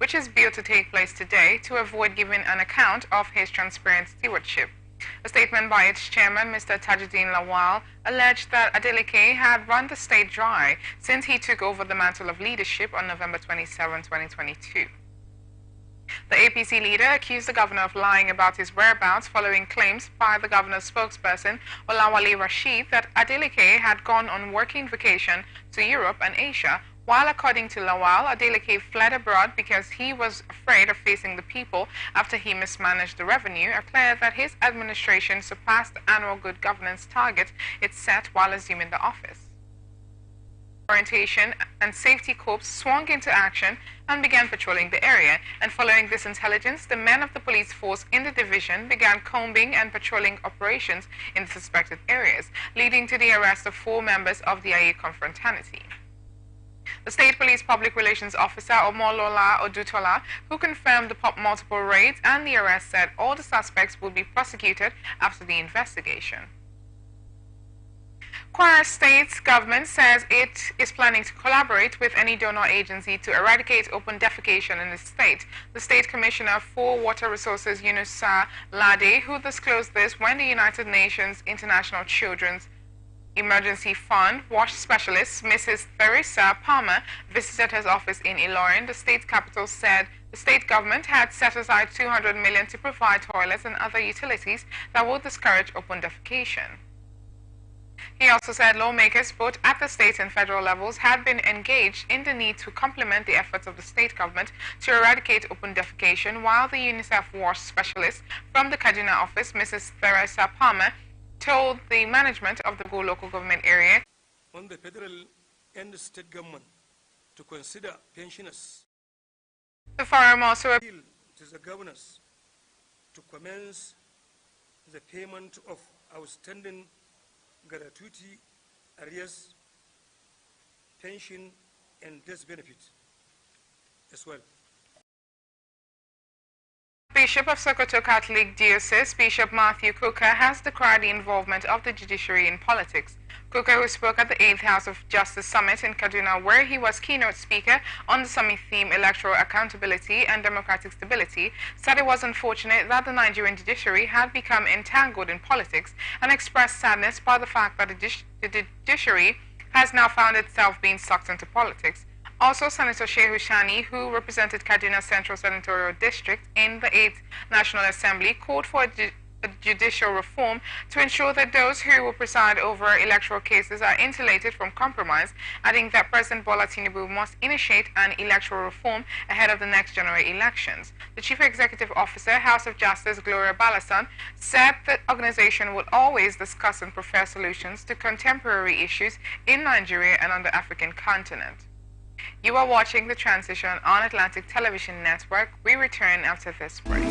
which is billed to take place today to avoid giving an account of his transparent stewardship. A statement by its chairman, Mr. Tajuddin Lawal, alleged that Adeleke had run the state dry since he took over the mantle of leadership on November 27, 2022. The APC leader accused the governor of lying about his whereabouts following claims by the governor's spokesperson, Olawale Rashid, that Adeleke had gone on working vacation to Europe and Asia, while according to Lawal, Adeleke fled abroad because he was afraid of facing the people after he mismanaged the revenue, and declared that his administration surpassed the annual good governance target it set while assuming the office. Orientation and Safety Corps swung into action and began patrolling the area, and following this intelligence, the men of the police force in the division began combing and patrolling operations in the suspected areas, leading to the arrest of 4 members of the IE confraternity. The State Police Public Relations Officer, Omolola Odutola, who confirmed the multiple raids and the arrest, said all the suspects will be prosecuted after the investigation. Kwara State government says it is planning to collaborate with any donor agency to eradicate open defecation in the state. The State Commissioner for Water Resources, Yunusa Lade, who disclosed this when the United Nations International Children's Emergency Fund WASH specialist, Mrs. Theresa Palmer, visited his office in Ilorin, the state capital, said the state government had set aside 200 million to provide toilets and other utilities that will discourage open defecation. He also said lawmakers both at the state and federal levels had been engaged in the need to complement the efforts of the state government to eradicate open defecation, while the UNICEF WASH specialist from the Kaduna office, Mrs. Theresa Palmer, told the management of the Go local government area on the federal and state government to consider pensioners. The forum also appealed to the governors to commence the payment of outstanding gratuity, arrears, pension, and death benefit as well. Bishop of Sokoto Catholic Diocese, Bishop Matthew Kuka, has decried the involvement of the judiciary in politics. Kuka, who spoke at the 8th House of Justice Summit in Kaduna, where he was keynote speaker on the summit theme Electoral Accountability and Democratic Stability, said it was unfortunate that the Nigerian judiciary had become entangled in politics, and expressed sadness by the fact that the judiciary has now found itself being sucked into politics. Also, Senator Shehu Shani, who represented Kaduna Central Senatorial District in the 8th National Assembly, called for a judicial reform to ensure that those who will preside over electoral cases are insulated from compromise, adding that President Bola Tinubu must initiate an electoral reform ahead of the next general elections. The Chief Executive Officer, House of Justice Gloria Balasan, said the organization will always discuss and prefer solutions to contemporary issues in Nigeria and on the African continent. You are watching The Transition on Atlantic Television Network. We return after this break.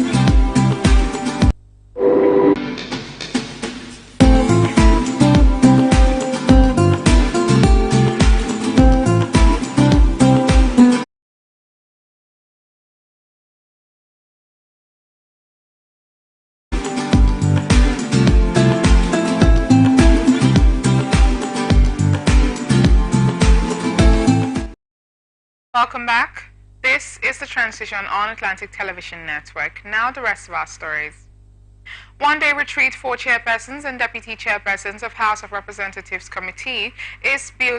Welcome back. This is The Transition on Atlantic Television Network. Now the rest of our stories. One-day retreat for chairpersons and deputy chairpersons of House of Representatives Committee is billed